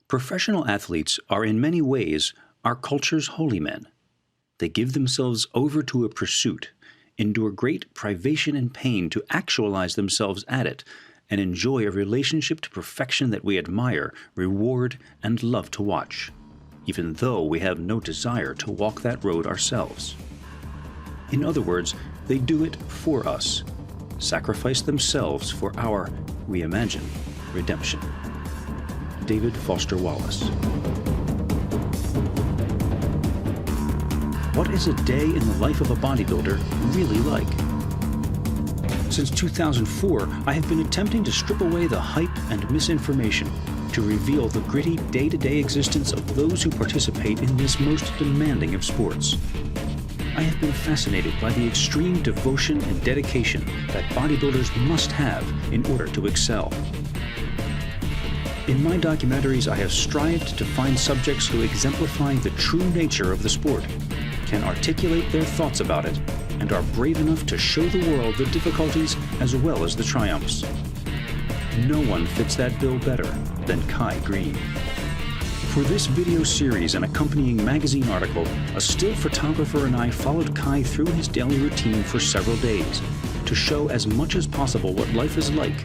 Professional athletes are in many ways our culture's holy men. They give themselves over to a pursuit, endure great privation and pain to actualize themselves at it, and enjoy a relationship to perfection that we admire, reward, and love to watch, even though we have no desire to walk that road ourselves. In other words, they do it for us, sacrifice themselves for our, we imagine, redemption. David Foster Wallace. What is a day in the life of a bodybuilder really like? Since 2004, I have been attempting to strip away the hype and misinformation to reveal the gritty day-to-day existence of those who participate in this most demanding of sports. I have been fascinated by the extreme devotion and dedication that bodybuilders must have in order to excel. In my documentaries, I have strived to find subjects who exemplify the true nature of the sport, can articulate their thoughts about it, and are brave enough to show the world the difficulties as well as the triumphs. No one fits that bill better than Greene. For this video series and accompanying magazine article, a still photographer and I followed Kai through his daily routine for several days to show as much as possible what life is like,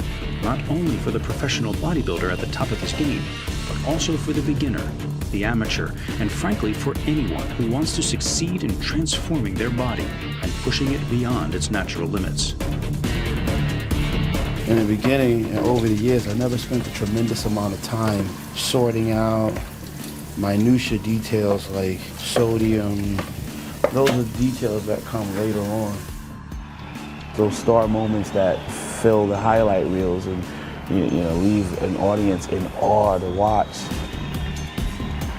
not only for the professional bodybuilder at the top of his game, but also for the beginner, the amateur, and frankly for anyone who wants to succeed in transforming their body and pushing it beyond its natural limits. In the beginning and over the years, I never spent a tremendous amount of time sorting out minutia details like sodium. Those are details that come later on. Those star moments that fill the highlight reels and leave an audience in awe to watch.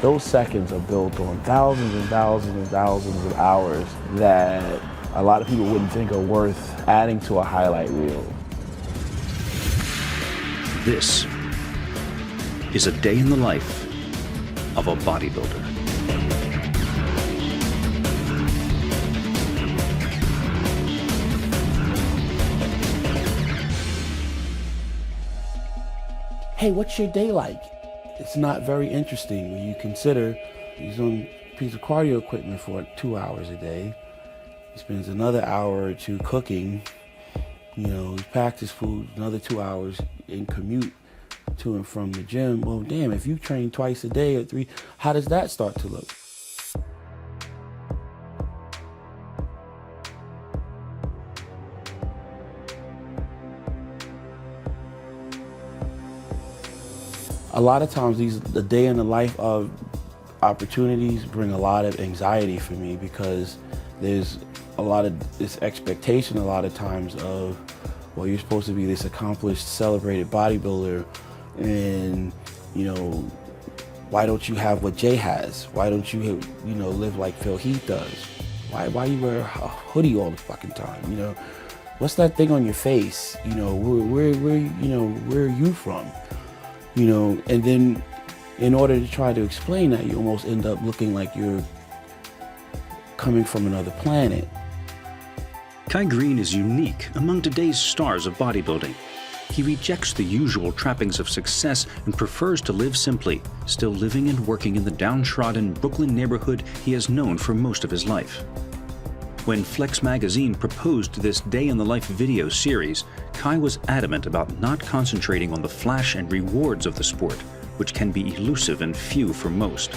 Those seconds are built on thousands and thousands and thousands of hours that a lot of people wouldn't think are worth adding to a highlight reel. This is a day in the life of a bodybuilder. Hey, what's your day like? It's not very interesting when you consider he's on a piece of cardio equipment for 2 hours a day. He spends another hour or two cooking. He packs his food, another 2 hours in commute to and from the gym. Well, damn, if you train twice a day or 3, how does that start to look? A lot of times the day in the life of opportunities bring a lot of anxiety for me because there's a lot of this expectation a lot of times of, well, you're supposed to be this accomplished, celebrated bodybuilder, and why don't you have what Jay has? Why don't you live like Phil Heath does? Why you wear a hoodie all the fucking time? What's that thing on your face? Where are you from? And then in order to try to explain that, you almost end up looking like you're coming from another planet. Greene is unique among today's stars of bodybuilding. He rejects the usual trappings of success and prefers to live simply, still living and working in the downtrodden Brooklyn neighborhood he has known for most of his life. When Flex magazine proposed this Day in the Life video series, Kai was adamant about not concentrating on the flash and rewards of the sport, which can be elusive and few for most,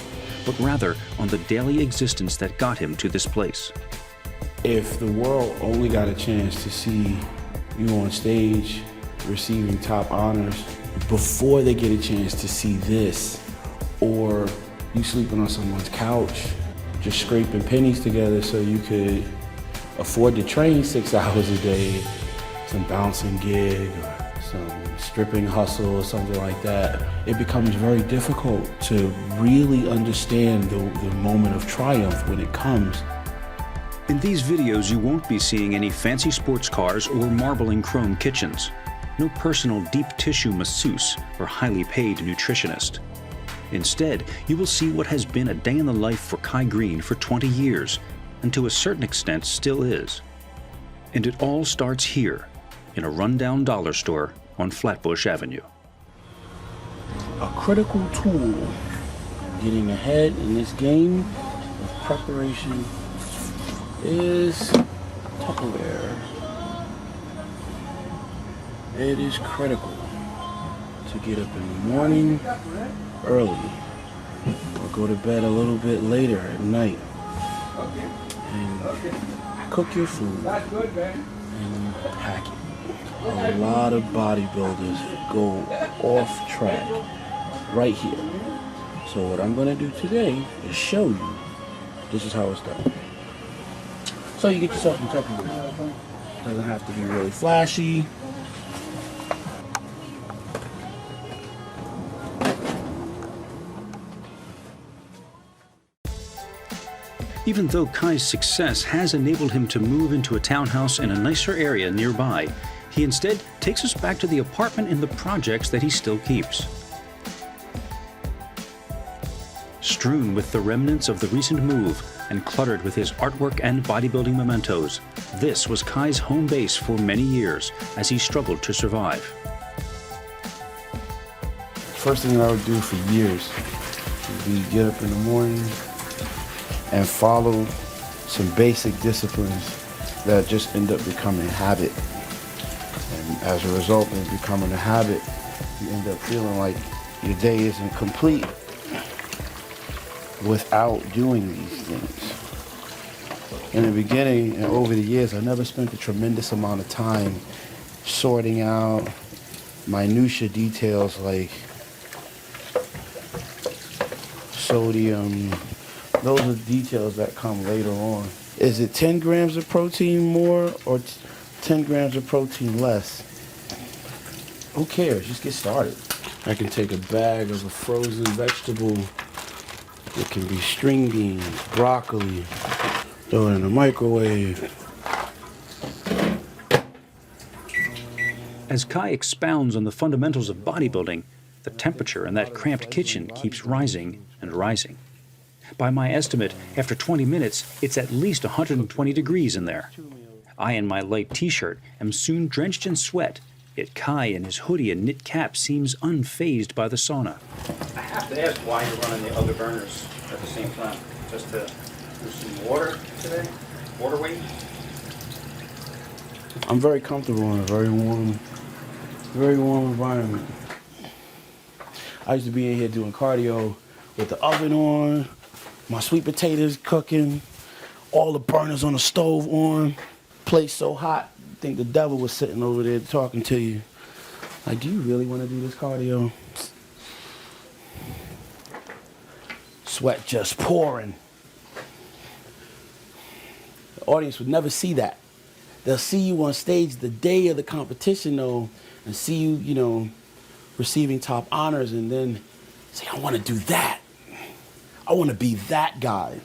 but rather on the daily existence that got him to this place. If the world only got a chance to see you on stage receiving top honors before they get a chance to see this, or you sleeping on someone's couch, just scraping pennies together so you could afford to train 6 hours a day, some bouncing gig or some stripping hustle or something like that, it becomes very difficult to really understand the moment of triumph when it comes. In these videos, you won't be seeing any fancy sports cars or marbling chrome kitchens. No personal deep tissue masseuse or highly paid nutritionist. Instead, you will see what has been a day in the life for Greene for 20 years, and to a certain extent still is. And it all starts here, in a rundown dollar store on Flatbush Avenue. A critical tool getting ahead in this game of preparation is Tupperware. It is critical to get up in the morning early or go to bed a little bit later at night and cook your food and pack it. A lot of bodybuilders go off track right here. So what I'm going to do today is show you this is how it's done. So you get yourself some Tupperware. Doesn't have to be really flashy. Even though Kai's success has enabled him to move into a townhouse in a nicer area nearby, he instead takes us back to the apartment in the projects that he still keeps. Strewn with the remnants of the recent move and cluttered with his artwork and bodybuilding mementos, this was Kai's home base for many years as he struggled to survive. First thing I would do for years would be get up in the morning and follow some basic disciplines that just end up becoming a habit. And as a result of becoming a habit, you end up feeling like your day isn't complete without doing these things. In the beginning and over the years, I never spent a tremendous amount of time sorting out minutia details like sodium. Those are details that come later on. Is it 10 grams of protein more or 10 grams of protein less? Who cares? Just get started. I can take a bag of a frozen vegetable. It can be string beans, broccoli, throw it in the microwave. As Kai expounds on the fundamentals of bodybuilding, the temperature in that cramped kitchen keeps rising and rising. By my estimate, after 20 minutes, it's at least 120 degrees in there. I, in my light t-shirt, am soon drenched in sweat, yet Kai in his hoodie and knit cap seems unfazed by the sauna. I have to ask why you're running the other burners at the same time. Just to do some water today? Water weight? I'm very comfortable in a very warm environment. I used to be in here doing cardio with the oven on, my sweet potatoes cooking, all the burners on the stove on, place so hot, I think the devil was sitting over there talking to you. Like, do you really want to do this cardio? Sweat just pouring. The audience would never see that. They'll see you on stage the day of the competition, though, and see you, you know, receiving top honors, and then say, I want to do that. I want to be that guy.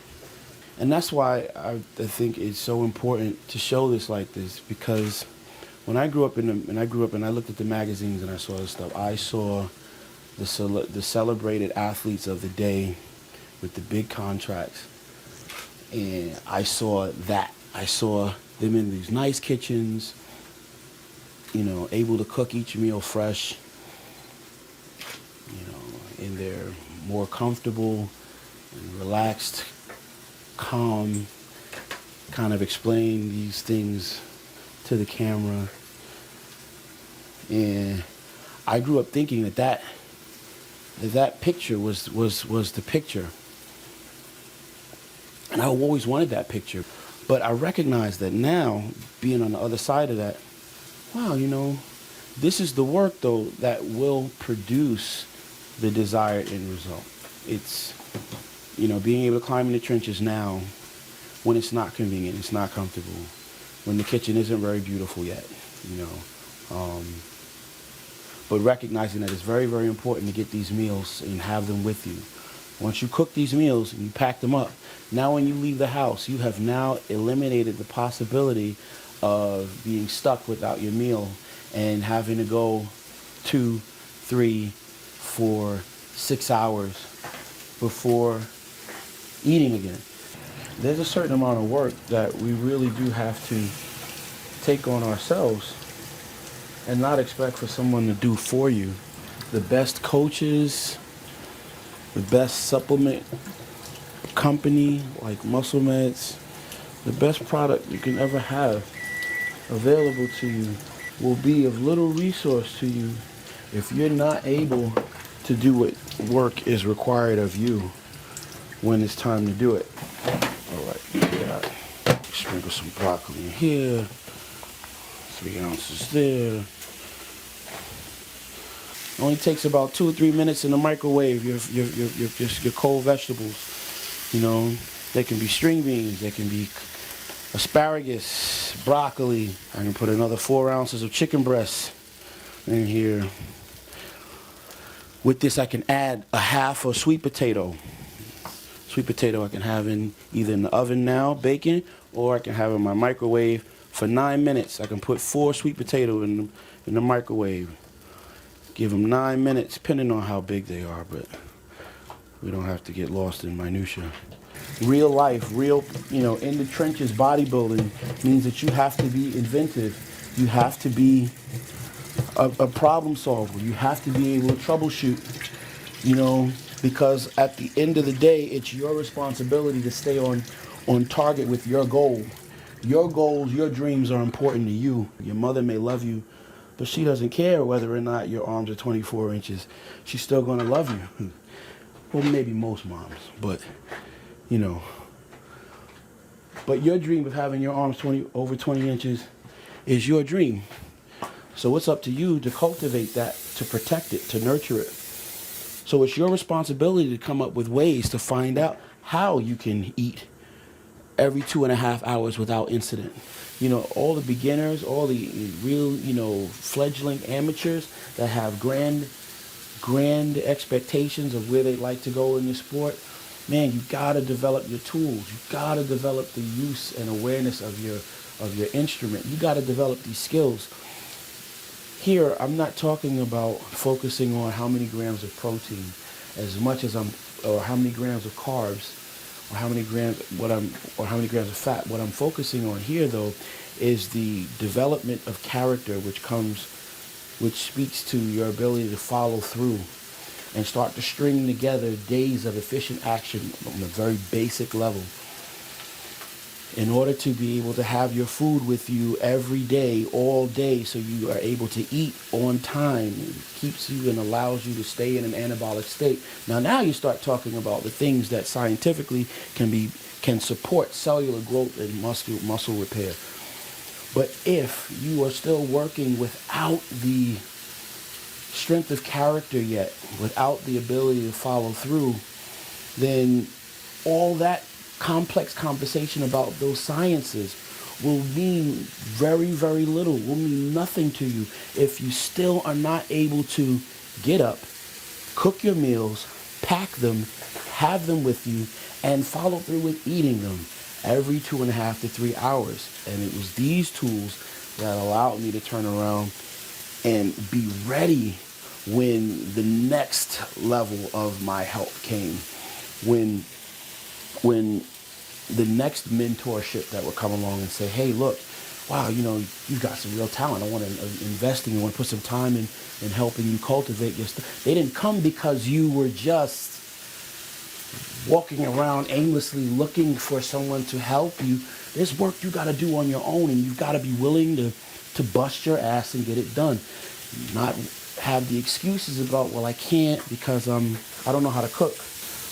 And that's why I think it's so important to show this like this, because when I grew up and I looked at the magazines and I saw this stuff, I saw the celebrated athletes of the day with the big contracts, and I saw that. I saw them in these nice kitchens, you know, able to cook each meal fresh, you know, in their more comfortable and relaxed, calm, kind of explain these things to the camera. And I grew up thinking that picture was the picture. And I always wanted that picture. But I recognize that now, being on the other side of that, wow, you know, this is the work, though, that will produce the desired end result. It's, you know, being able to climb in the trenches now when it's not convenient, it's not comfortable, when the kitchen isn't very beautiful yet, you know. But recognizing that it's very, very important to get these meals and have them with you. Once you cook these meals and you pack them up, now when you leave the house, you have now eliminated the possibility of being stuck without your meal and having to go 2, 3, 4, 6 hours before eating again. There's a certain amount of work that we really do have to take on ourselves and not expect for someone to do for you. The best coaches, the best supplement company like Muscle Meds, the best product you can ever have available to you will be of little resource to you if you're not able to do what work is required of you when it's time to do it. All right, we got sprinkle some broccoli in here, 3 ounces there. Only takes about 2 or 3 minutes in the microwave. Your cold vegetables, you know, they can be string beans, they can be asparagus, broccoli. I can put another 4 ounces of chicken breast in here. With this, I can add a half a sweet potato. Sweet potato I can have either in the oven now, baking, or I can have in my microwave for 9 minutes. I can put 4 sweet potatoes in the microwave. Give them 9 minutes, depending on how big they are, but we don't have to get lost in minutia. Real life, in the trenches bodybuilding means that you have to be inventive. You have to be a problem solver. You have to be able to troubleshoot, because at the end of the day, it's your responsibility to stay on target with your goal. Your goals, your dreams are important to you. Your mother may love you, but she doesn't care whether or not your arms are 24 inches. She's still going to love you. Well, maybe most moms, but, But your dream of having your arms over 20 inches is your dream. So it's up to you to cultivate that, to protect it, to nurture it. So it's your responsibility to come up with ways to find out how you can eat every 2.5 hours without incident. All the beginners, all the real, fledgling amateurs that have grand expectations of where they'd like to go in the sport, man, you gotta develop your tools. You gotta develop the use and awareness of your instrument. You gotta develop these skills. Here, I'm not talking about focusing on how many grams of protein as much as or how many grams of carbs, or how many grams of fat. What I'm focusing on here, though, is the development of character, which speaks to your ability to follow through and start to string together days of efficient action on a very basic level in order to be able to have your food with you every day, all day, so you are able to eat on time. It keeps you and allows you to stay in an anabolic state. Now you start talking about the things that scientifically can support cellular growth and muscle repair. But if you are still working without the strength of character yet, without the ability to follow through, then all that complex conversation about those sciences will mean very, very little, will mean nothing to you if you still are not able to get up, cook your meals, pack them, have them with you, and follow through with eating them every 2.5 to 3 hours. And it was these tools that allowed me to turn around and be ready when the next level of my help came, when the next mentorship that would come along and say, hey, look, wow, you've got some real talent. I want to invest in you. I want to put some time in helping you cultivate your stuff. They didn't come because you were just walking around aimlessly looking for someone to help you. There's work you got to do on your own, and you've got to be willing to bust your ass and get it done. Not have the excuses about, well, I can't because I don't know how to cook,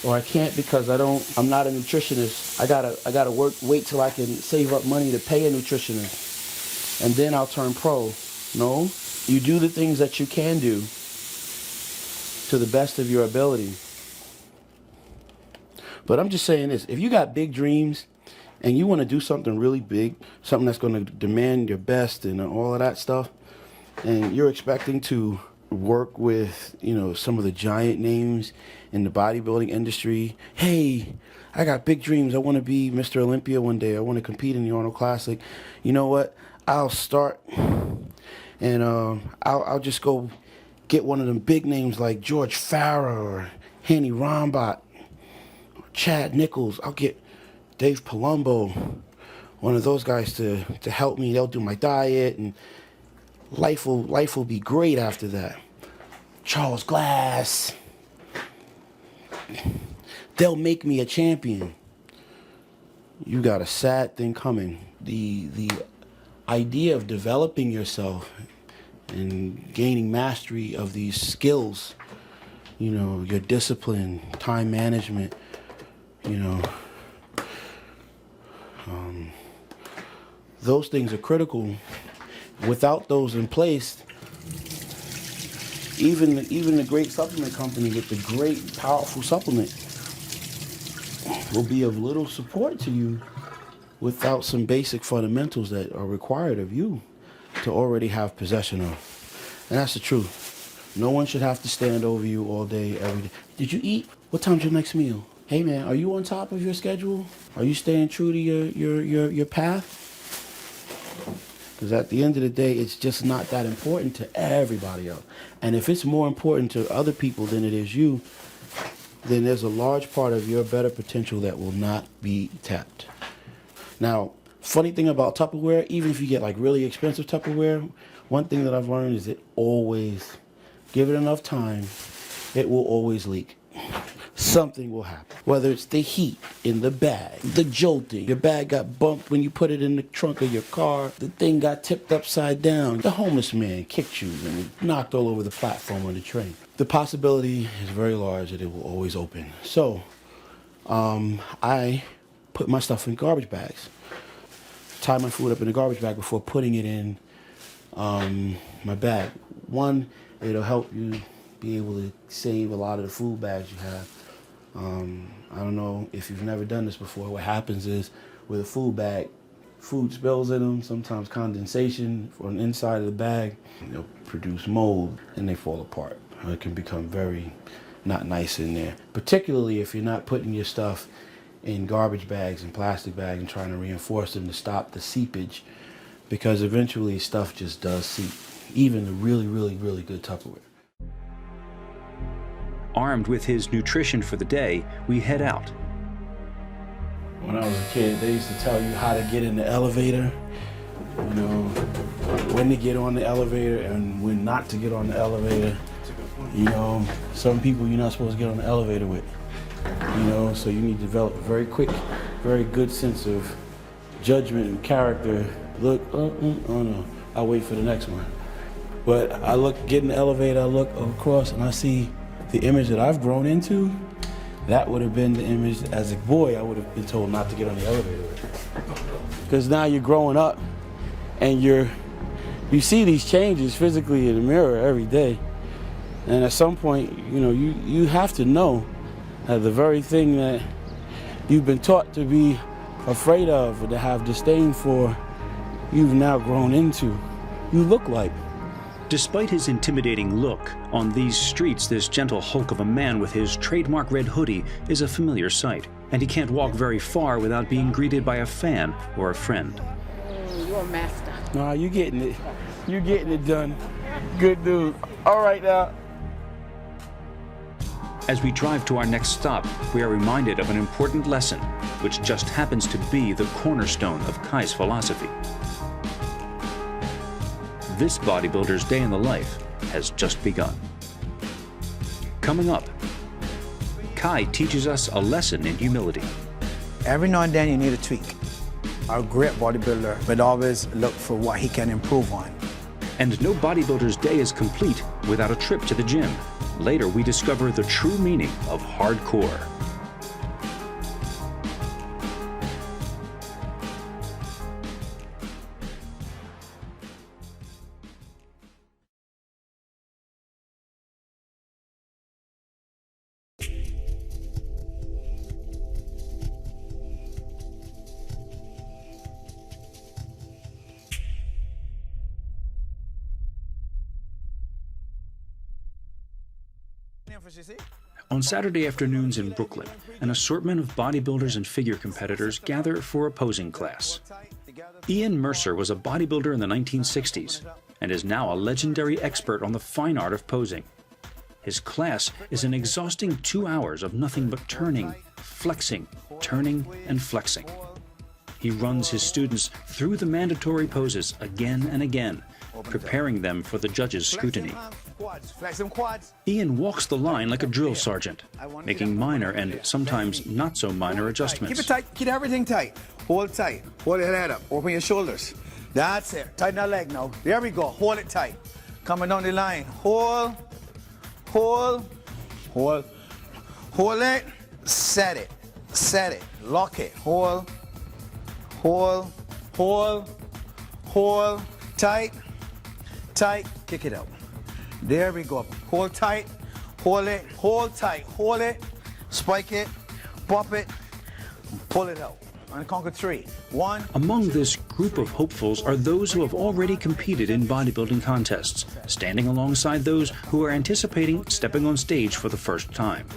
or I can't because I'm not a nutritionist. I gotta wait till I can save up money to pay a nutritionist, and then I'll turn pro. No, you do the things that you can do to the best of your ability. But I'm just saying this: if you got big dreams and you want to do something really big, something that's going to demand your best and all of that stuff, and you're expecting to work with, some of the giant names in the bodybuilding industry. Hey, I got big dreams. I want to be Mr. Olympia one day. I want to compete in the Arnold Classic. You know what? I'll start and I'll just go get one of them big names like George Farah or Hanny Rombot or Chad Nichols. I'll get Dave Palumbo one of those guys to help me. They'll do my diet, and life will be great after that. Charles Glass. They'll make me a champion. You got a sad thing coming. The idea of developing yourself and gaining mastery of these skills, you know, your discipline, time management, you know, those things are critical. Without those in place, even the great supplement company with the great powerful supplement will be of little support to you without some basic fundamentals that are required of you to already have possession of. And that's the truth. No one should have to stand over you all day, every day. Did you eat? What time's your next meal? Hey man, are you on top of your schedule? Are you staying true to your path? Because at the end of the day, it's just not that important to everybody else. And if it's more important to other people than it is you, then there's a large part of your better potential that will not be tapped. Now, funny thing about Tupperware, even if you get like really expensive Tupperware, one thing that I've learned is it always, give it enough time, it will always leak. Something will happen. Whether it's the heat in the bag, the jolting, your bag got bumped when you put it in the trunk of your car, the thing got tipped upside down, the homeless man kicked you and knocked all over the platform on the train. The possibility is very large that it will always open. So, I put my stuff in garbage bags. Tie my food up in a garbage bag before putting it in my bag. One, it'll help you be able to save a lot of the food bags you have. I don't know if you've never done this before. What happens is with a food bag, food spills in them, sometimes condensation on the inside of the bag. They'll produce mold and they fall apart. It can become very not nice in there, particularly if you're not putting your stuff in garbage bags and plastic bags and trying to reinforce them to stop the seepage, because eventually stuff just does seep, even the really, really, really good Tupperware. Armed with his nutrition for the day, we head out. When I was a kid, they used to tell you how to get in the elevator, you know, when to get on the elevator and when not to get on the elevator. You know, some people you're not supposed to get on the elevator with, you know, so you need to develop a very quick, very good sense of judgment and character. Look, oh no, I'll wait for the next one. But I get in the elevator, I look across and I see the image that I've grown into. That would have been the image as a boy I would have been told not to get on the elevator with. Because now you're growing up and you see these changes physically in the mirror every day. And at some point, you know, you have to know that the very thing that you've been taught to be afraid of or to have disdain for, you've now grown into. You look like. Despite his intimidating look, on these streets, this gentle hulk of a man with his trademark red hoodie is a familiar sight, and he can't walk very far without being greeted by a fan or a friend. You're a master. Nah, you getting it. You're getting it done. Good dude. All right now. As we drive to our next stop, we are reminded of an important lesson, which just happens to be the cornerstone of Kai's philosophy. This bodybuilder's day in the life has just begun. Coming up, Kai teaches us a lesson in humility. Every now and then you need a tweak. A great bodybuilder would always look for what he can improve on. And no bodybuilder's day is complete without a trip to the gym. Later, we discover the true meaning of hardcore. On Saturday afternoons in Brooklyn, an assortment of bodybuilders and figure competitors gather for a posing class. Ian Mercer was a bodybuilder in the 1960s and is now a legendary expert on the fine art of posing. His class is an exhausting 2 hours of nothing but turning, flexing, turning, and flexing. he runs his students through the mandatory poses again and again, preparing them for the judges' scrutiny. Flex them quads. Ian walks the line like a drill sergeant, making minor and sometimes not so minor adjustments. Keep it tight. Keep everything tight. Hold tight. Hold your head up. Open your shoulders. That's it. Tighten that leg now. There we go. Hold it tight. Coming down the line. Hold. Hold. Hold. Hold it. Set it. Set it. Lock it. Hold. Hold. Hold. Hold. Tight. Tight. Kick it out. There we go. Hold tight. Hold it. Hold tight. Hold it. Spike it. Pop it. Pull it out. And conquer 3. 1. Among this group of hopefuls are those who have already competed in bodybuilding contests, standing alongside those who are anticipating stepping on stage for the first time.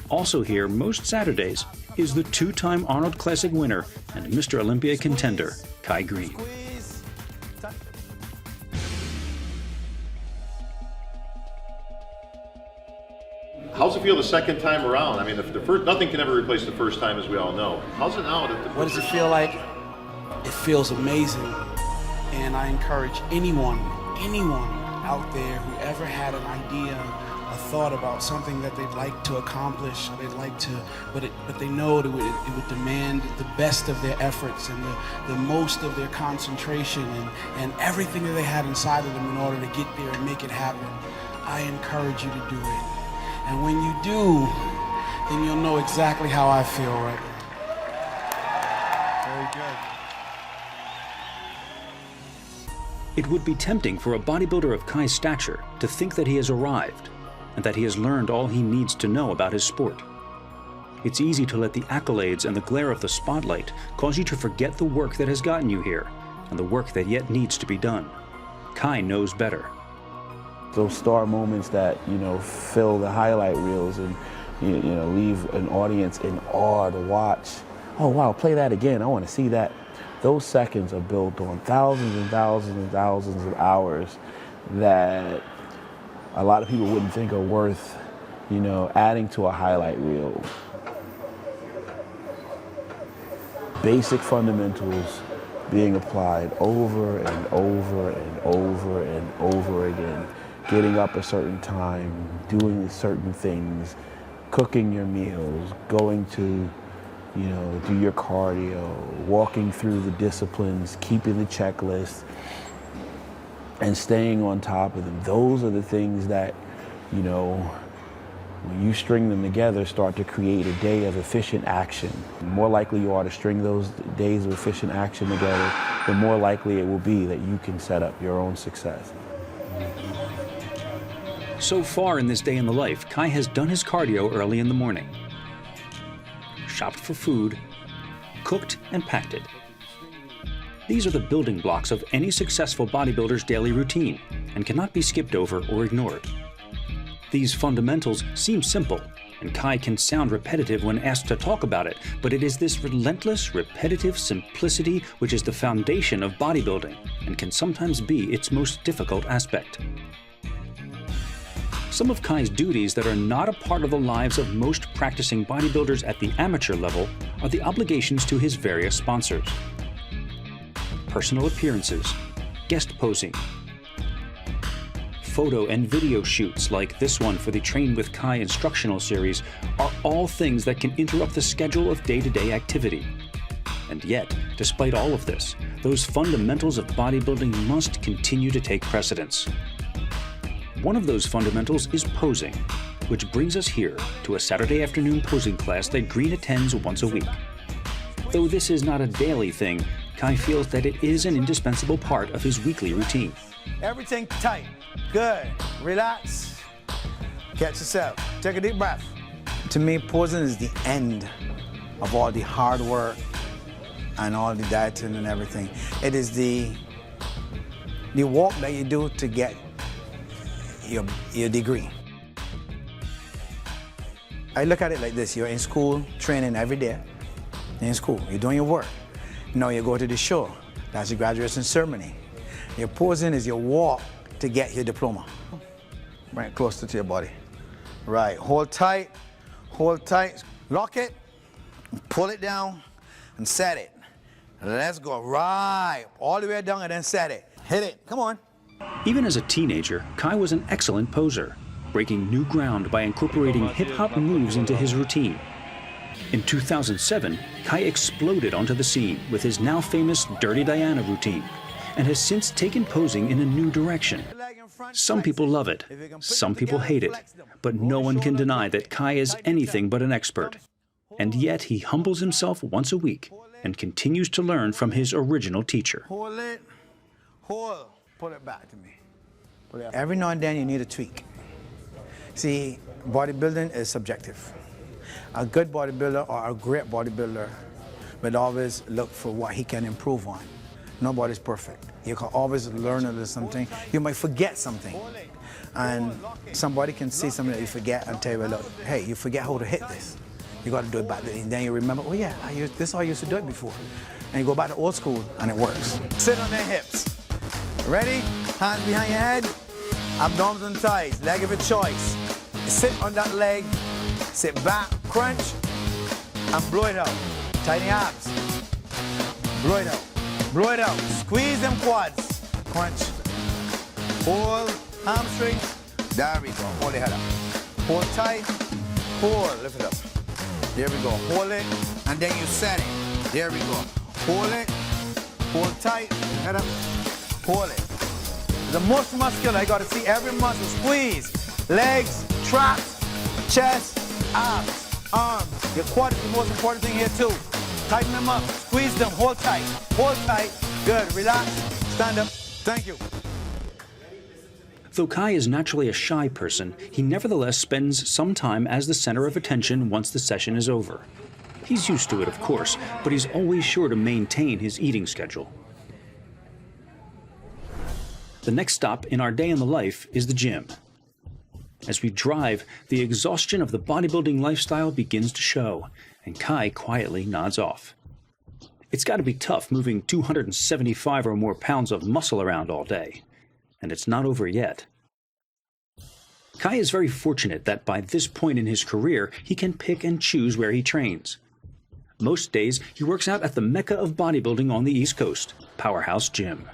Also here most Saturdays is the 2-time Arnold Classic winner and Mr. Olympia contender, Kai Greene. How's it feel the second time around? I mean, the first, nothing can ever replace the first time, as we all know. How's it now? What does it feel like? It feels amazing. And I encourage anyone out there who ever had an idea, a thought about something that they'd like to accomplish, or they'd like to, but they know it would demand the best of their efforts and the most of their concentration and everything that they had inside of them in order to get there and make it happen. I encourage you to do it. And when you do, then you'll know exactly how I feel right now. Very good. It would be tempting for a bodybuilder of Kai's stature to think that he has arrived and that he has learned all he needs to know about his sport. It's easy to let the accolades and the glare of the spotlight cause you to forget the work that has gotten you here and the work that yet needs to be done. Kai knows better. Those star moments that, fill the highlight reels and, leave an audience in awe to watch. Oh, wow, play that again. I want to see that. Those seconds are built on thousands and thousands and thousands of hours that a lot of people wouldn't think are worth, adding to a highlight reel. Basic fundamentals being applied over and over and over and over again. Getting up a certain time, doing certain things, cooking your meals, going to, do your cardio, walking through the disciplines, keeping the checklist, and staying on top of them. Those are the things that, when you string them together, start to create a day of efficient action. The more likely you are to string those days of efficient action together, the more likely it will be that you can set up your own success. So far in this day in the life, Kai has done his cardio early in the morning, shopped for food, cooked and packed it. These are the building blocks of any successful bodybuilder's daily routine and cannot be skipped over or ignored. These fundamentals seem simple, and Kai can sound repetitive when asked to talk about it, but it is this relentless, repetitive simplicity which is the foundation of bodybuilding and can sometimes be its most difficult aspect. Some of Kai's duties that are not a part of the lives of most practicing bodybuilders at the amateur level are the obligations to his various sponsors. Personal appearances, guest posing, photo and video shoots like this one for the Train with Kai instructional series are all things that can interrupt the schedule of day-to-day activity. And yet, despite all of this, those fundamentals of bodybuilding must continue to take precedence. One of those fundamentals is posing, which brings us here to a Saturday afternoon posing class that Greene attends once a week. Though this is not a daily thing, Kai feels that it is an indispensable part of his weekly routine. Everything tight. Good. Relax. Catch yourself. Take a deep breath. To me, posing is the end of all the hard work and all the dieting and everything. It is the walk that you do to get your degree. I look at it like this. You're in school, training every day. You're in school, you're doing your work. Now you go to the show. That's your graduation ceremony. Your posing is your walk to get your diploma. Bring it closer to your body. Right, hold tight, lock it, pull it down, and set it. Let's go. Right. All the way down and then set it. Hit it. Come on. Even as a teenager, Kai was an excellent poser, breaking new ground by incorporating hip-hop moves into his routine. In 2007, Kai exploded onto the scene with his now famous Dirty Diana routine, and has since taken posing in a new direction. Some people love it, some people hate it, but no one can deny that Kai is anything but an expert. And yet he humbles himself once a week and continues to learn from his original teacher. Hold it. Hold. Pull it back to me. Every now and then you need a tweak. See, bodybuilding is subjective. A good bodybuilder or a great bodybuilder would always look for what he can improve on. Nobody's perfect. You can always learn a little something. You might forget something. And somebody can see something that you forget and tell you, look, hey, you forget how to hit this. You got to do it back then. And then you remember, oh yeah, this is how I used to do it before. And you go back to old school and it works. Sit on their hips. Ready? Hands behind your head. Abdominals and thighs. Leg of your choice. Sit on that leg. Sit back, crunch, and blow it out. Tighten your abs. Blow it out. Blow it out. Squeeze them quads. Crunch. Hold. Hamstrings. There we go. Hold your head up. Hold tight. Hold. Lift it up. There we go. Hold it. And then you set it. There we go. Hold it. Hold tight. Head up. Hold it. The most muscular. I got to see every muscle. Squeeze. Legs. Traps. Chest. Abs. Arms. Your quad is the most important thing here too. Tighten them up. Squeeze them. Hold tight. Hold tight. Good. Relax. Stand up. Thank you. Though Kai is naturally a shy person, he nevertheless spends some time as the center of attention once the session is over. He's used to it, of course, but he's always sure to maintain his eating schedule. The next stop in our day in the life is the gym. As we drive, the exhaustion of the bodybuilding lifestyle begins to show, and Kai quietly nods off. It's got to be tough moving 275 or more pounds of muscle around all day. And it's not over yet. Kai is very fortunate that by this point in his career, he can pick and choose where he trains. Most days, he works out at the mecca of bodybuilding on the East Coast, Powerhouse Gym.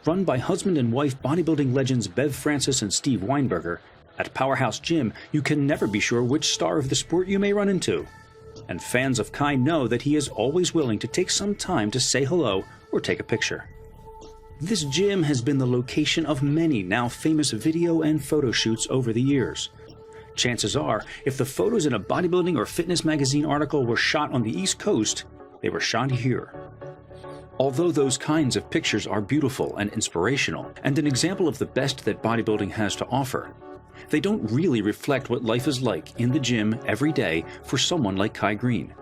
Run by husband and wife bodybuilding legends Bev Francis and Steve Weinberger, at Powerhouse Gym, you can never be sure which star of the sport you may run into. And fans of Kai know that he is always willing to take some time to say hello or take a picture. This gym has been the location of many now famous video and photo shoots over the years. Chances are, if the photos in a bodybuilding or fitness magazine article were shot on the East Coast, they were shot here. Although those kinds of pictures are beautiful and inspirational, and an example of the best that bodybuilding has to offer, they don't really reflect what life is like in the gym every day for someone like Kai Greene.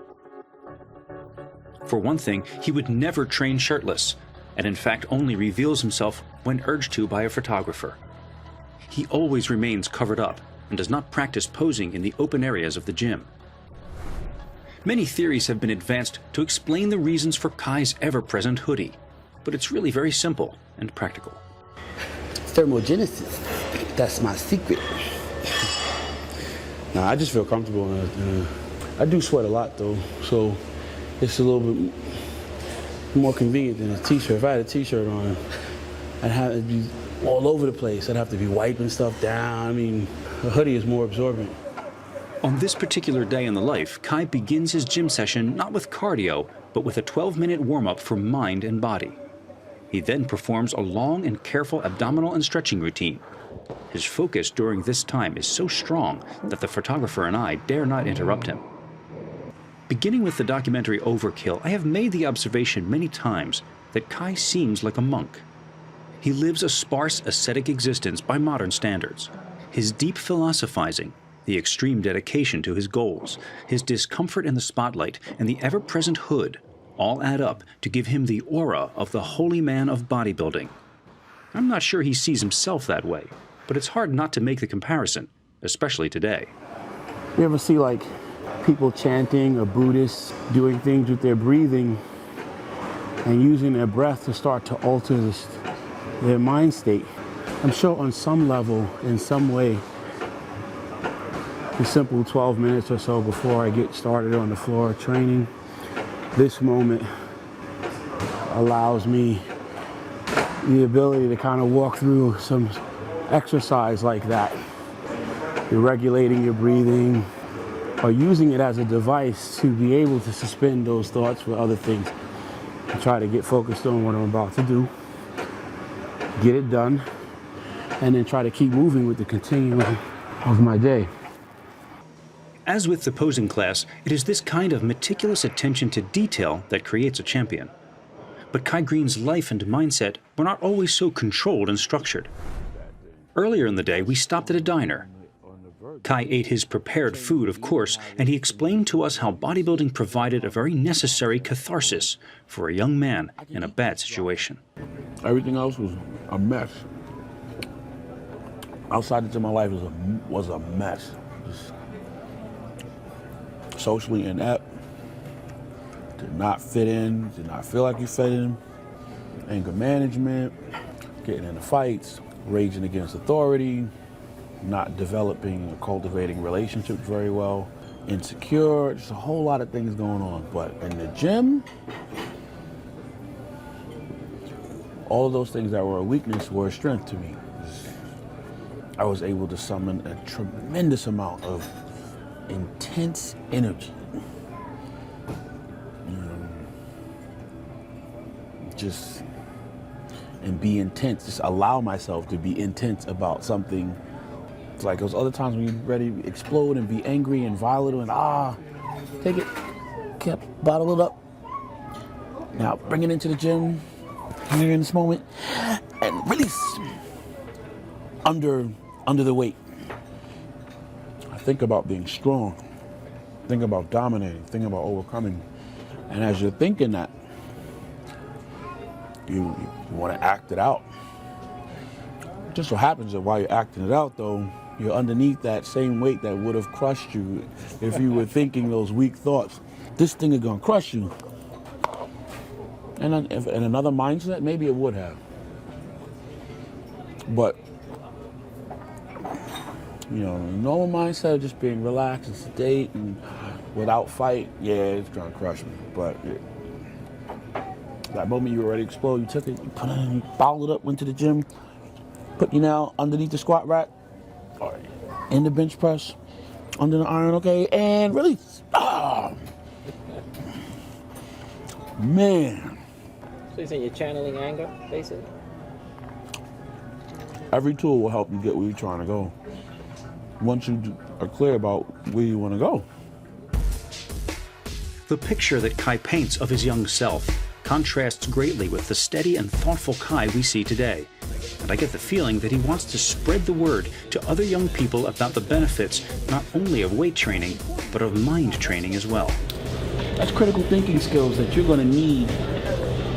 For one thing, he would never train shirtless, and in fact only reveals himself when urged to by a photographer. He always remains covered up and does not practice posing in the open areas of the gym. Many theories have been advanced to explain the reasons for Kai's ever-present hoodie, but it's really very simple and practical. Thermogenesis, that's my secret. Nah, I just feel comfortable. I do sweat a lot though, so it's a little bit more convenient than a t-shirt. If I had a t-shirt on, I'd have to be all over the place. I'd have to be wiping stuff down. I mean, a hoodie is more absorbent. On this particular day in the life, Kai begins his gym session not with cardio, but with a 12-minute warm-up for mind and body. He then performs a long and careful abdominal and stretching routine. His focus during this time is so strong that the photographer and I dare not interrupt him. Beginning with the documentary Overkill, I have made the observation many times that Kai seems like a monk. He lives a sparse, ascetic existence by modern standards. His deep philosophizing, the extreme dedication to his goals, his discomfort in the spotlight, and the ever-present hood all add up to give him the aura of the holy man of bodybuilding. I'm not sure he sees himself that way, but it's hard not to make the comparison, especially today. You ever see like people chanting or Buddhists doing things with their breathing and using their breath to start to alter their mind state? I'm sure on some level, in some way, the simple 12 minutes or so before I get started on the floor training, this moment allows me the ability to kind of walk through some exercise like that. You're regulating your breathing or using it as a device to be able to suspend those thoughts for other things and try to get focused on what I'm about to do, get it done, and then try to keep moving with the continuum of my day. As with the posing class, it is this kind of meticulous attention to detail that creates a champion. But Kai Greene's life and mindset were not always so controlled and structured. Earlier in the day, we stopped at a diner. Kai ate his prepared food, of course, and he explained to us how bodybuilding provided a very necessary catharsis for a young man in a bad situation. Everything else was a mess. Outside into my life was a mess. Just socially inept. Did not fit in, did not feel like you fit in. Anger management, getting into fights, raging against authority, not developing or cultivating relationships very well, insecure, just a whole lot of things going on. But in the gym, all of those things that were a weakness were a strength to me. I was able to summon a tremendous amount of intense energy. And be intense, just allow myself to be intense about something. It's like those other times when you're ready to explode and be angry and violent and take it, bottle it up. Now bring it into the gym, here in this moment, and release under the weight. I think about being strong, think about dominating, think about overcoming. And as you're thinking that, you want to act it out. It just so happens that while you're acting it out, though, you're underneath that same weight that would have crushed you if you were thinking those weak thoughts. This thing is going to crush you. And in another mindset, maybe it would have. But, normal mindset of just being relaxed and sedate and without fight, yeah, it's going to crush me. But that moment you were ready to explode, you took it, you put it in, you bottled it up, went to the gym, put you now underneath the squat rack, or in the bench press, under the iron, okay, and release. Man. So you're saying you're channeling anger, basically? Every tool will help you get where you're trying to go. Once you are clear about where you want to go. The picture that Kai paints of his young self contrasts greatly with the steady and thoughtful Kai we see today. And I get the feeling that he wants to spread the word to other young people about the benefits not only of weight training, but of mind training as well. That's critical thinking skills that you're going to need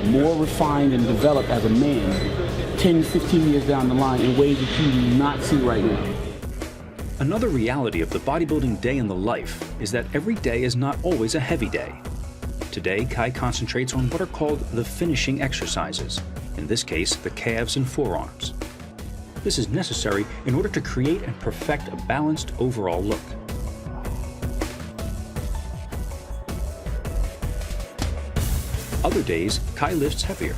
more refined and developed as a man 10, 15 years down the line in ways that you do not see right now. Another reality of the bodybuilding day in the life is that every day is not always a heavy day. Today, Kai concentrates on what are called the finishing exercises, in this case, the calves and forearms. This is necessary in order to create and perfect a balanced overall look. Other days, Kai lifts heavier.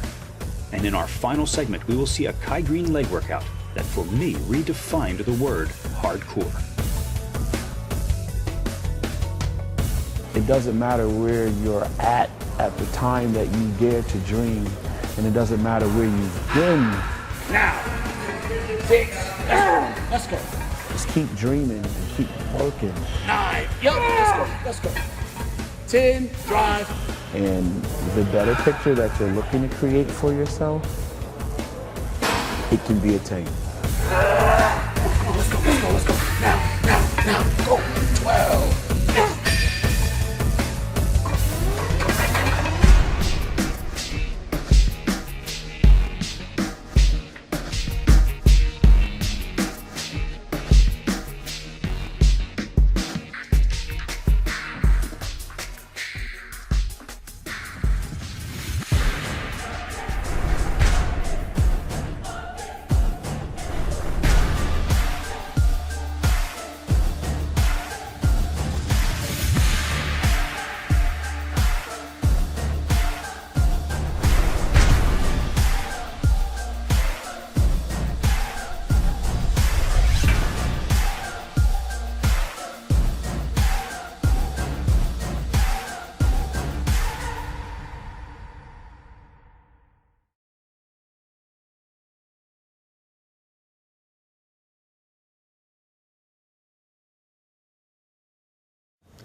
And in our final segment, we will see a Kai Greene leg workout that for me redefined the word hardcore. It doesn't matter where you're at the time that you dare to dream, and it doesn't matter where you've been. Now, 6, let's go. Just keep dreaming and keep working. 9, let's go. 10, drive. And the better picture that you're looking to create for yourself, it can be attained. Let's go. Now, go. 12.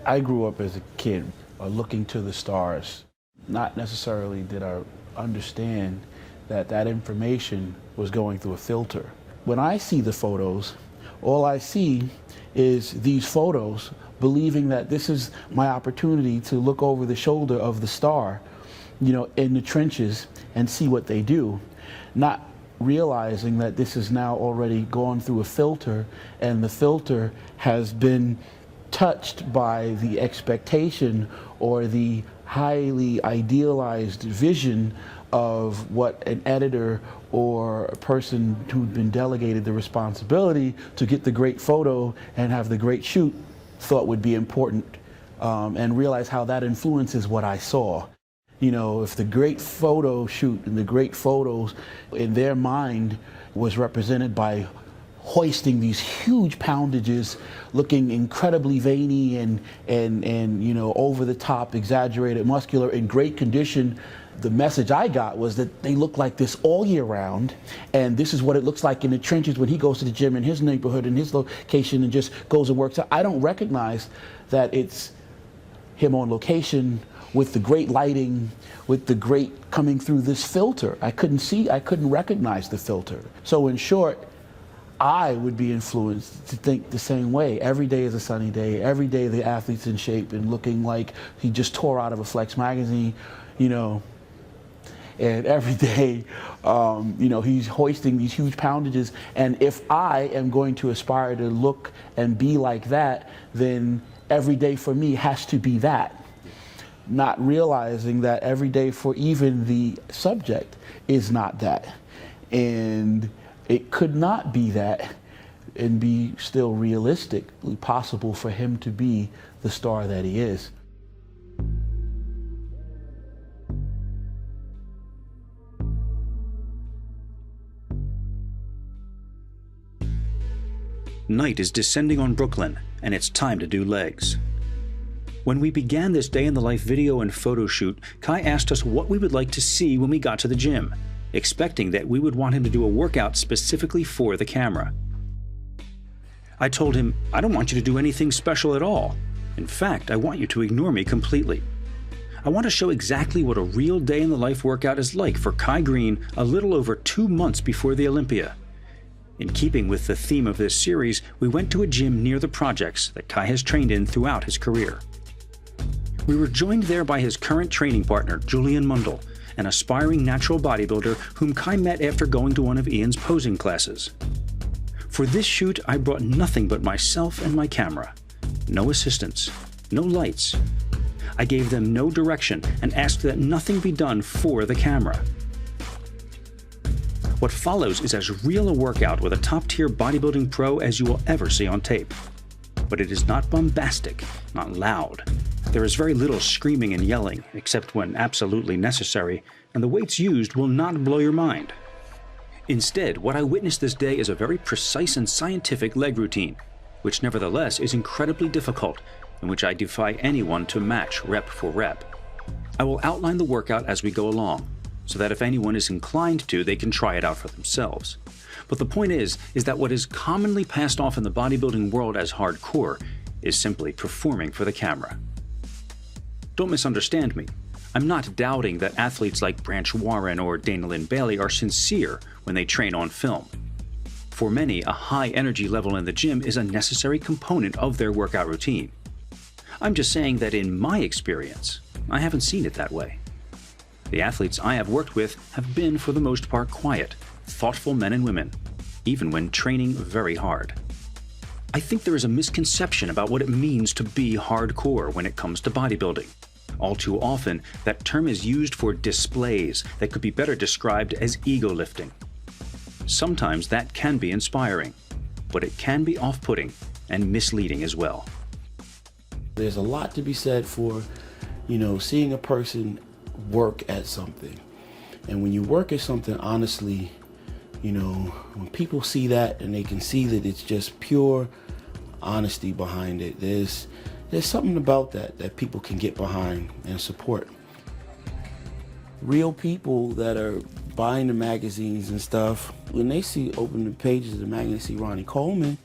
I grew up as a kid looking to the stars. Not necessarily did I understand that that information was going through a filter. When I see the photos, all I see is these photos, believing that this is my opportunity to look over the shoulder of the star, you know, in the trenches and see what they do, not realizing that this is now already gone through a filter, and the filter has been touched by the expectation or the highly idealized vision of what an editor or a person who'd been delegated the responsibility to get the great photo and have the great shoot thought would be important, and realize how that influences what I saw. You know, if the great photo shoot and the great photos in their mind was represented by hoisting these huge poundages, looking incredibly veiny and you know, over the top, exaggerated, muscular, in great condition, the message I got was that they look like this all year round, and this is what it looks like in the trenches when he goes to the gym in his neighborhood, in his location, and just goes and works out. I don't recognize that it's him on location with the great lighting, with the great coming through this filter. I couldn't recognize the filter. So in short, I would be influenced to think the same way. Every day is a sunny day. Every day the athlete's in shape and looking like he just tore out of a Flex magazine, you know. And every day, you know, he's hoisting these huge poundages. And if I am going to aspire to look and be like that, then every day for me has to be that. Not realizing that every day for even the subject is not that. And it could not be that and be still realistically possible for him to be the star that he is. Night is descending on Brooklyn, and it's time to do legs. When we began this day in the life video and photo shoot, Kai asked us what we would like to see when we got to the gym, expecting that we would want him to do a workout specifically for the camera. I told him, I don't want you to do anything special at all. In fact, I want you to ignore me completely. I want to show exactly what a real day in the life workout is like for Kai Greene a little over 2 months before the Olympia. In keeping with the theme of this series, we went to a gym near the projects that Kai has trained in throughout his career. We were joined there by his current training partner, Julian Mundell, an aspiring natural bodybuilder whom Kai met after going to one of Ian's posing classes. For this shoot, I brought nothing but myself and my camera. No assistants, no lights. I gave them no direction and asked that nothing be done for the camera. What follows is as real a workout with a top-tier bodybuilding pro as you will ever see on tape. But it is not bombastic, not loud. There is very little screaming and yelling, except when absolutely necessary, and the weights used will not blow your mind. Instead, what I witnessed this day is a very precise and scientific leg routine, which nevertheless is incredibly difficult, and which I defy anyone to match rep for rep. I will outline the workout as we go along, so that if anyone is inclined to, they can try it out for themselves. But the point is that what is commonly passed off in the bodybuilding world as hardcore is simply performing for the camera. Don't misunderstand me. I'm not doubting that athletes like Branch Warren or Dana Lynn Bailey are sincere when they train on film. For many, a high energy level in the gym is a necessary component of their workout routine. I'm just saying that in my experience, I haven't seen it that way. The athletes I have worked with have been, for the most part, quiet, thoughtful men and women, even when training very hard. I think there is a misconception about what it means to be hardcore when it comes to bodybuilding. All too often, that term is used for displays that could be better described as ego lifting. Sometimes that can be inspiring, but it can be off-putting and misleading as well. There's a lot to be said for, you know, seeing a person work at something. And when you work at something honestly, you know, when people see that and they can see that it's just pure honesty behind it, there's something about that people can get behind and support. Real people that are buying the magazines and stuff, when they open the pages of the magazine, see Ronnie Coleman,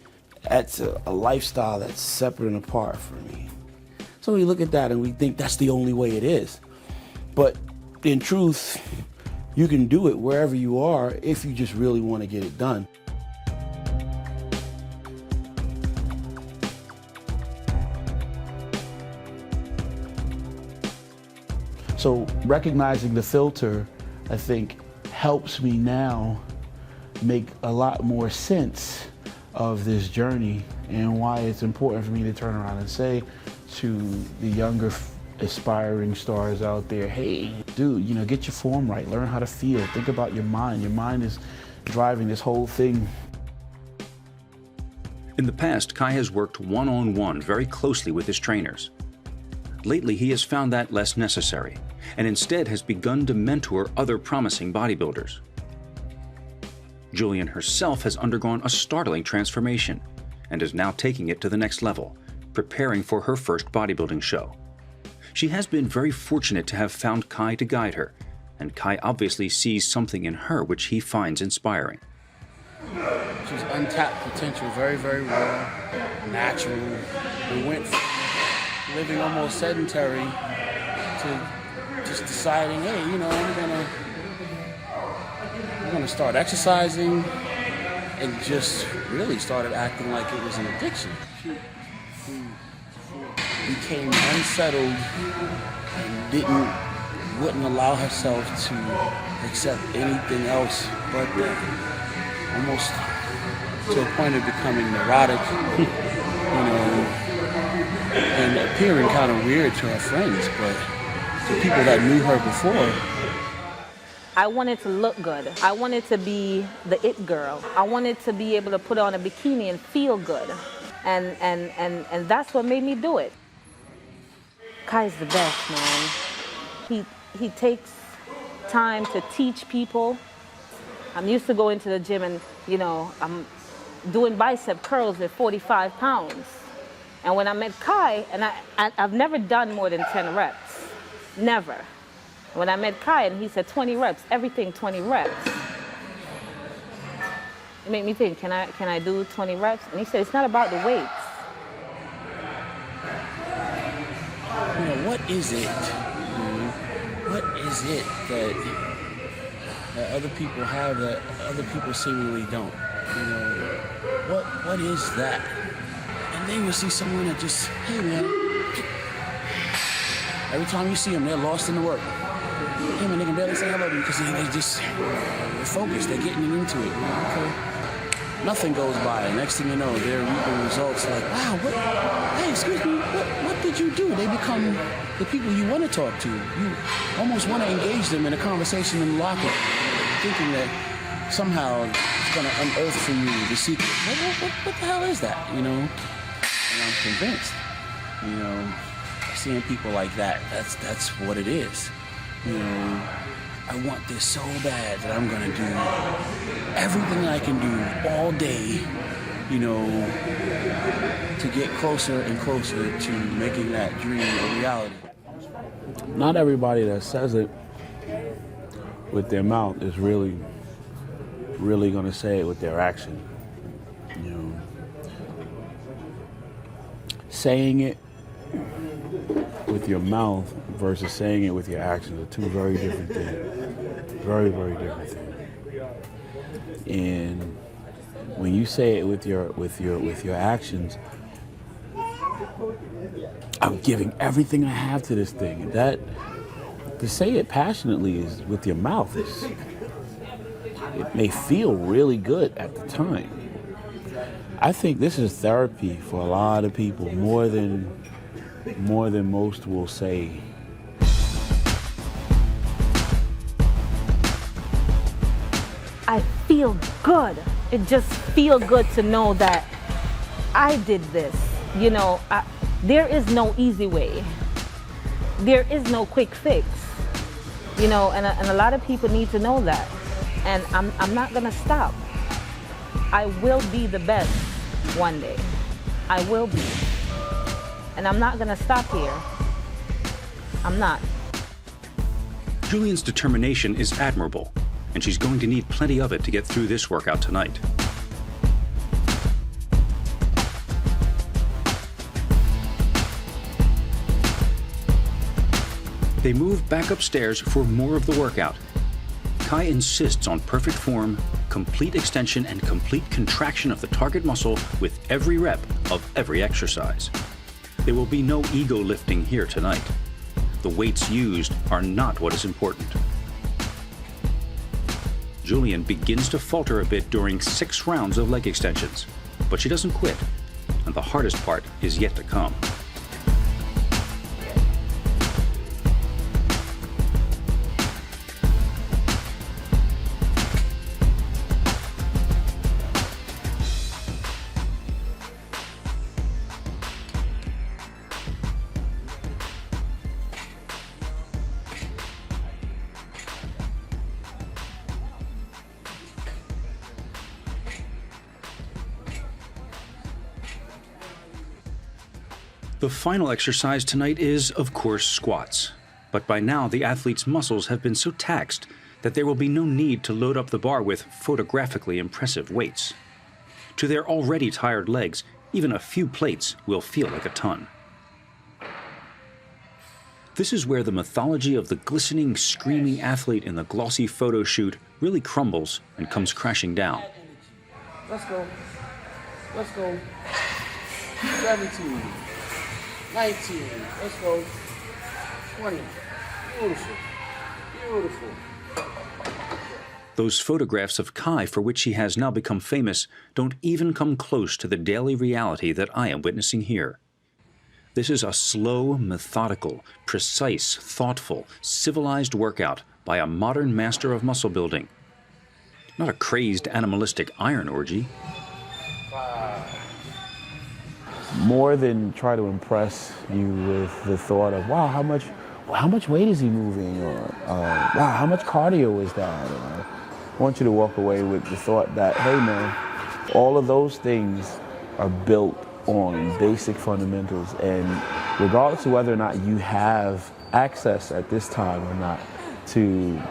that's a lifestyle that's separate and apart from me. So we look at that and we think that's the only way it is. But in truth, you can do it wherever you are if you just really want to get it done. So recognizing the filter, I think, helps me now make a lot more sense of this journey and why it's important for me to turn around and say to the younger aspiring stars out there, hey, dude, you know, get your form right, learn how to feel, think about your mind. Your mind is driving this whole thing. In the past, Kai has worked one-on-one very closely with his trainers. Lately, he has found that less necessary, and instead has begun to mentor other promising bodybuilders. Julian herself has undergone a startling transformation and is now taking it to the next level, preparing for her first bodybuilding show. She has been very fortunate to have found Kai to guide her, and Kai obviously sees something in her which he finds inspiring. She's untapped potential, very, very raw, natural. We went from living almost sedentary to just deciding, hey, you know, I'm gonna start exercising, and just really started acting like it was an addiction. She became unsettled and wouldn't allow herself to accept anything else but that. Almost to a point of becoming neurotic, you know, and appearing kind of weird to her friends, but to people that knew her before. I wanted to look good. I wanted to be the it girl. I wanted to be able to put on a bikini and feel good. And that's what made me do it. Kai's the best, man. He takes time to teach people. I'm used to going to the gym and, you know, I'm doing bicep curls with 45 pounds. And when I met Kai, and I've never done more than 10 reps, never. When I met Kai and he said 20 reps, everything 20 reps. It made me think, can I do 20 reps? And he said, it's not about the weights. You know, what is it? What is it that other people have that other people seemingly don't? You know, what is that? And then you see someone that just, hey man, every time you see them, they're lost in the work. Hey man, they can barely say hello to you because they're focused, they're getting into it. You know, okay. Nothing goes by. Next thing you know, they're reaping results like, wow, hey, excuse me, what did you do? They become the people you want to talk to. You almost want to engage them in a conversation in the locker, thinking that somehow it's going to unearth for you the secret. What the hell is that, you know? And I'm convinced, you know, seeing people like that, that's what it is. You know, I want this so bad that I'm going to do everything I can do all day, you know, to get closer and closer to making that dream a reality. Not everybody that says it with their mouth is really going to say it with their action. You know, saying it with your mouth versus saying it with your actions are two very different things. Very, very different things. And when you say it with your actions, I'm giving everything I have to this thing. That to say it passionately is with your mouth. It may feel really good at the time. I think this is therapy for a lot of people, more than most will say. I feel good. It just feels good to know that I did this. You know, there is no easy way. There is no quick fix. You know, and a lot of people need to know that. And I'm not gonna stop. I will be the best one day. I will be. And I'm not gonna stop here. I'm not. Julian's determination is admirable, and she's going to need plenty of it to get through this workout tonight. They move back upstairs for more of the workout. Kai insists on perfect form, complete extension, and complete contraction of the target muscle with every rep of every exercise. There will be no ego lifting here tonight. The weights used are not what is important. Julian begins to falter a bit during 6 rounds of leg extensions, but she doesn't quit, and the hardest part is yet to come. The final exercise tonight is, of course, squats. But by now, the athlete's muscles have been so taxed that there will be no need to load up the bar with photographically impressive weights. To their already tired legs, even a few plates will feel like a ton. This is where the mythology of the glistening, screaming athlete in the glossy photo shoot really crumbles and comes crashing down. Let's go. Let's go. 17. 19, let's go. 20, beautiful, beautiful. Those photographs of Kai, for which he has now become famous, don't even come close to the daily reality that I am witnessing here. This is a slow, methodical, precise, thoughtful, civilized workout by a modern master of muscle building. Not a crazed, animalistic iron orgy. More than try to impress you with the thought of, wow, how much weight is he moving? Or, wow, how much cardio is that? Or, I want you to walk away with the thought that, hey man, all of those things are built on basic fundamentals. And regardless of whether or not you have access at this time or not to,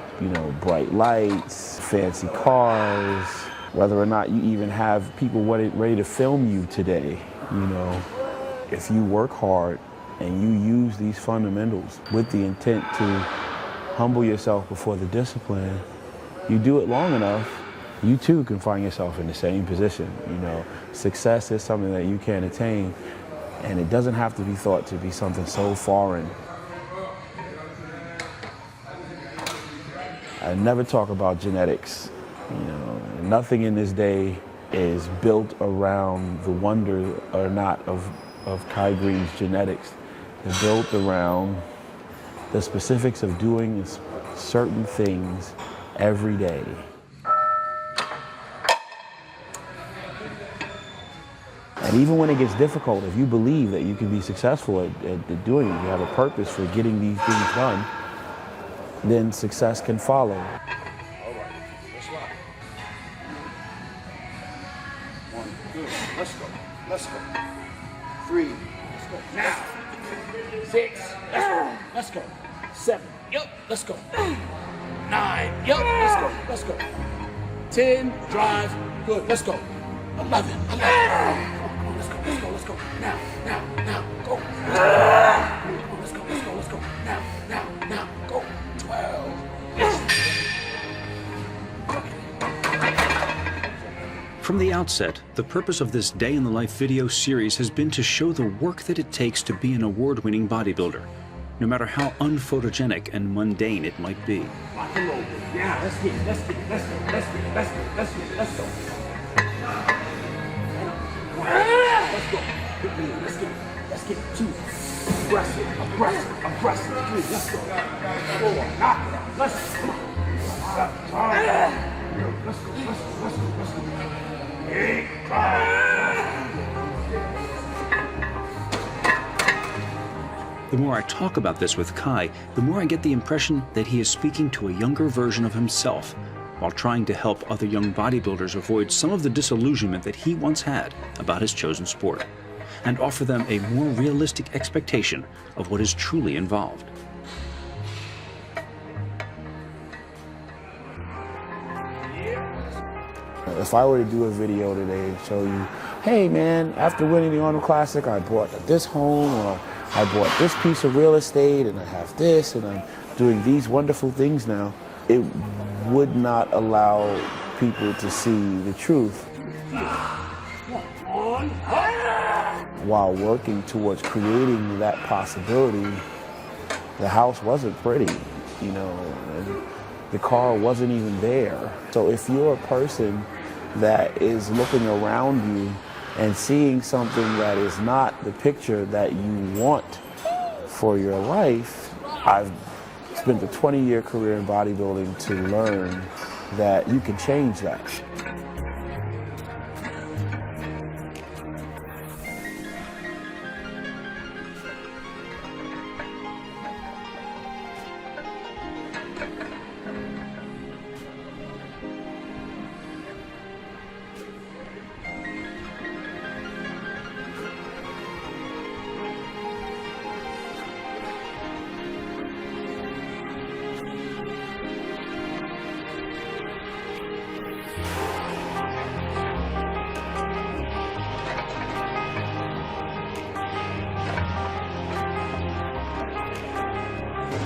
bright lights, fancy cars, whether or not you even have people ready to film you today, if you work hard and you use these fundamentals with the intent to humble yourself before the discipline, you do it long enough, you too can find yourself in the same position. Success is something that you can attain, and it doesn't have to be thought to be something so foreign. I never talk about genetics. Nothing in this day is built around the wonder or not of Kai Greene's genetics. They're built around the specifics of doing certain things every day. And even when it gets difficult, if you believe that you can be successful at doing it, you have a purpose for getting these things done, then success can follow. All right, let's rock. 1, good, let's go, let's go. 3, let's go, now. 6, let's go, 7, yep, let's go. 9, yep, let's go. 10, drive, good, let's go. 11, let's go, now, go. Let's go, now, go. 12. From the outset, the purpose of this Day in the Life video series has been to show the work that it takes to be an award-winning bodybuilder, no matter how unphotogenic and mundane it might be. Rock and roll. Yeah, let's go. Let's get 2. Aggressive. 3. Let's go. 4. Knock it out. Let's go. Let's go. 8. The more I talk about this with Kai, the more I get the impression that he is speaking to a younger version of himself, while trying to help other young bodybuilders avoid some of the disillusionment that he once had about his chosen sport, and offer them a more realistic expectation of what is truly involved. If I were to do a video today and show you, hey man, after winning the Arnold Classic, I bought this home, or I bought this piece of real estate and I have this and I'm doing these wonderful things now, it would not allow people to see the truth. While working towards creating that possibility, the house wasn't pretty, you know, and the car wasn't even there. So if you're a person that is looking around you and seeing something that is not the picture that you want for your life, I've spent a 20-year career in bodybuilding to learn that you can change that.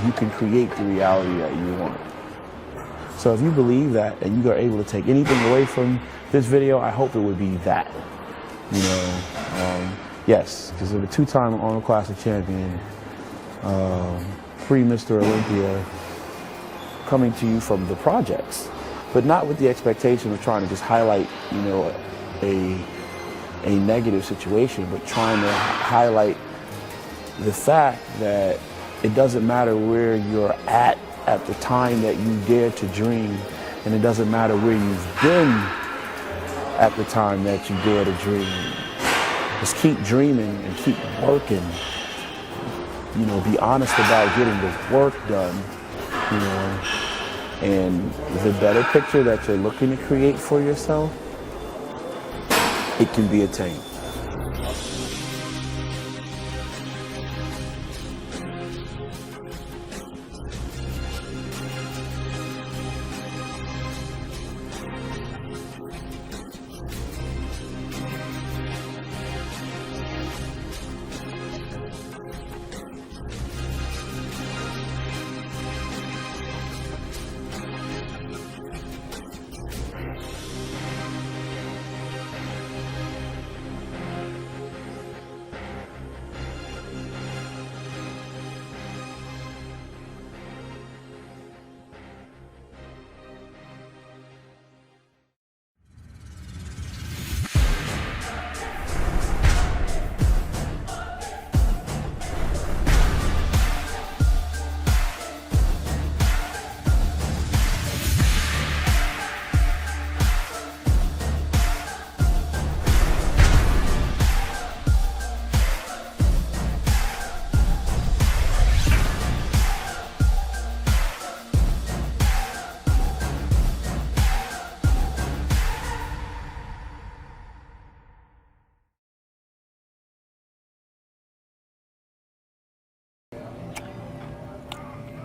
You can create the reality that you want. So if you believe that and you are able to take anything away from this video, I hope it would be that. You know, yes, because I'm a two-time Arnold Classic champion, pre-Mr. Olympia, coming to you from the projects, but not with the expectation of trying to just highlight, you know, a negative situation, but trying to highlight the fact that it doesn't matter where you're at the time that you dare to dream, and it doesn't matter where you've been at the time that you dare to dream. Just keep dreaming and keep working. You know, be honest about getting the work done, you know, and the better picture that you're looking to create for yourself, it can be attained.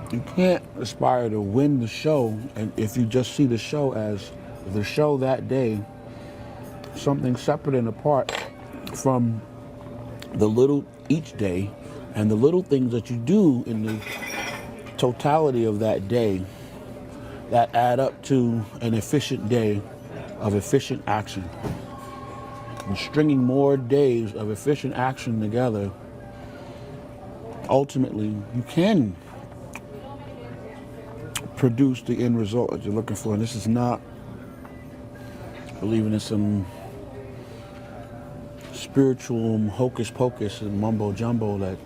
You can't aspire to win the show, and if you just see the show as the show that day, something separate and apart from the little each day and the little things that you do in the totality of that day that add up to an efficient day of efficient action. And stringing more days of efficient action together, ultimately you can produce the end result that you're looking for. And this is not believing in some spiritual hocus pocus and mumbo jumbo that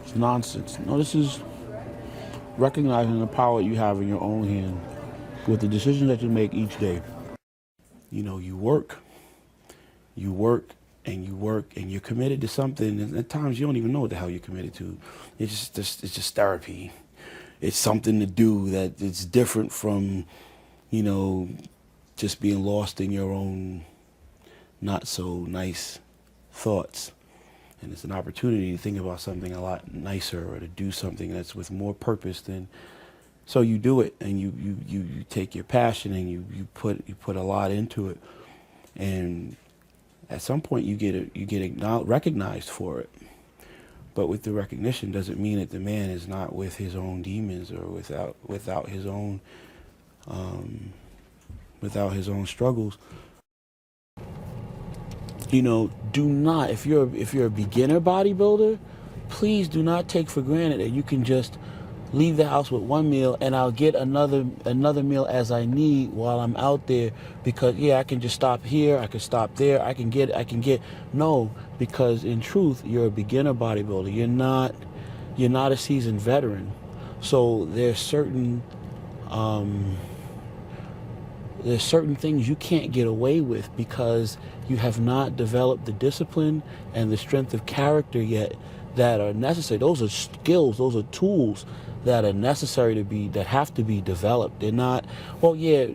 it's nonsense. No, this is recognizing the power you have in your own hand with the decisions that you make each day. You know, you work and you're committed to something, and at times you don't even know what the hell you're committed to. It's just therapy. It's something to do that it's different from, you know, just being lost in your own not so nice thoughts. And it's an opportunity to think about something a lot nicer or to do something that's with more purpose than. So you do it, and you take your passion and you put a lot into it, and at some point you get recognized for it. But with the recognition doesn't mean that the man is not with his own demons or without his own struggles. You know, do not, if you're a beginner bodybuilder, please do not take for granted that you can just leave the house with one meal and I'll get another meal as I need while I'm out there, because I can just stop here, I can stop there, I can get no, because in truth you're a beginner bodybuilder. You're not a seasoned veteran. So there's certain things you can't get away with because you have not developed the discipline and the strength of character yet that are necessary. Those are skills, those are tools that are necessary that have to be developed. They're not,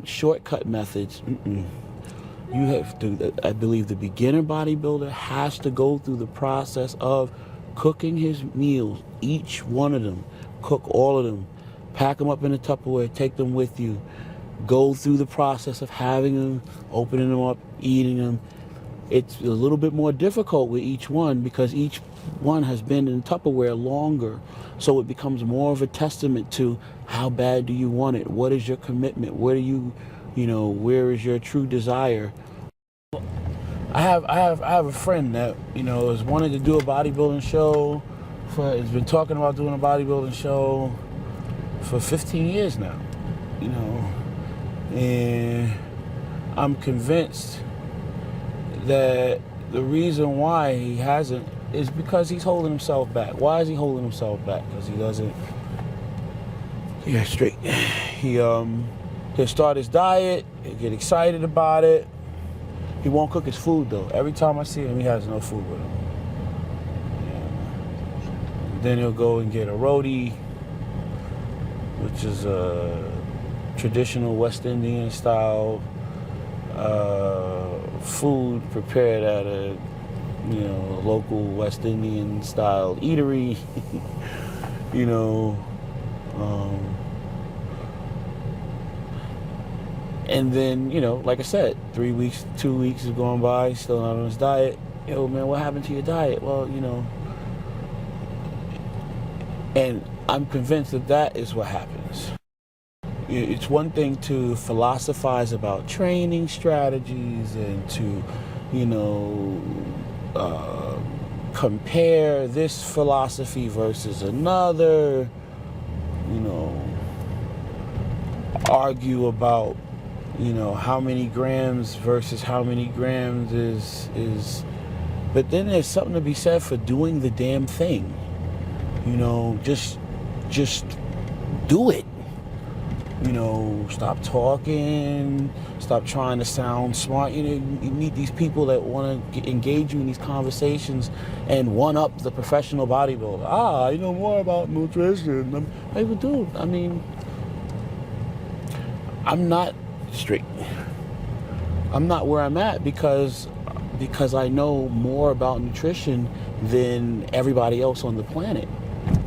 shortcut methods. You have to, I believe the beginner bodybuilder has to go through the process of cooking his meals, each one of them, cook all of them, pack them up in a Tupperware, take them with you, go through the process of having them, opening them up, eating them. It's a little bit more difficult with each one because each one has been in Tupperware longer. So it becomes more of a testament to how bad do you want it? What is your commitment? Where is your true desire? I have a friend that, has wanted to do a bodybuilding show has been talking about doing a bodybuilding show for 15 years now, and I'm convinced that the reason why he hasn't is because he's holding himself back. Why is he holding himself back? Because he doesn't, he'll start his diet, he'll get excited about it. He won't cook his food though. Every time I see him, he has no food with him. Then he'll go and get a roti, which is a traditional West Indian style food prepared at a local West Indian style eatery. And then, like I said, 3 weeks, 2 weeks is going by, he's still not on his diet. Yo, man, what happened to your diet? Well, and I'm convinced that is what happens. It's one thing to philosophize about training strategies and to, compare this philosophy versus another, argue about, how many grams versus how many grams is, but then there's something to be said for doing the damn thing. Just do it. Stop talking, stop trying to sound smart. You meet these people that want to engage you in these conversations and one-up the professional bodybuilder. I know more about nutrition. Dude, I'm not straight. I'm not where I'm at because I know more about nutrition than everybody else on the planet.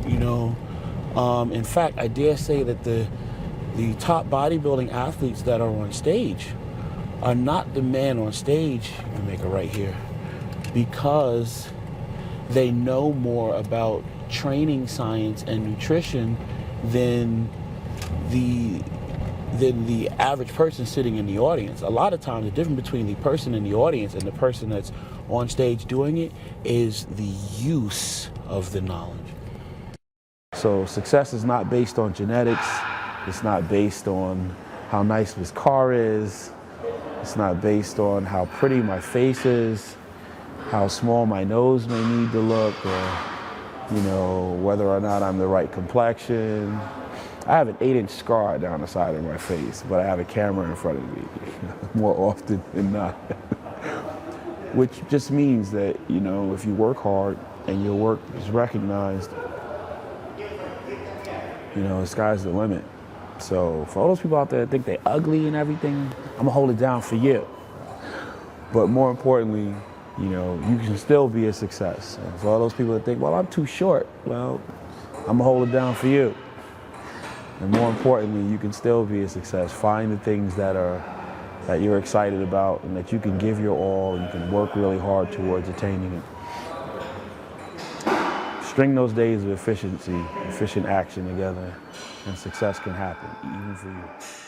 In fact, I dare say that the top bodybuilding athletes that are on stage are not the man on stage, you can make it right here, because they know more about training science and nutrition than the average person sitting in the audience. A lot of times the difference between the person in the audience and the person that's on stage doing it is the use of the knowledge. So success is not based on genetics. It's not based on how nice his car is. It's not based on how pretty my face is, how small my nose may need to look, or, whether or not I'm the right complexion. I have an 8-inch scar down the side of my face, but I have a camera in front of me more often than not. Which just means that, if you work hard and your work is recognized, the sky's the limit. So for all those people out there that think they're ugly and everything, I'm gonna hold it down for you. But more importantly, you can still be a success. And for all those people that think, well, I'm too short, well, I'm gonna hold it down for you. And more importantly, you can still be a success. Find the things that you're excited about and that you can give your all and you can work really hard towards attaining it. String those days of efficient action together, and success can happen, even for you.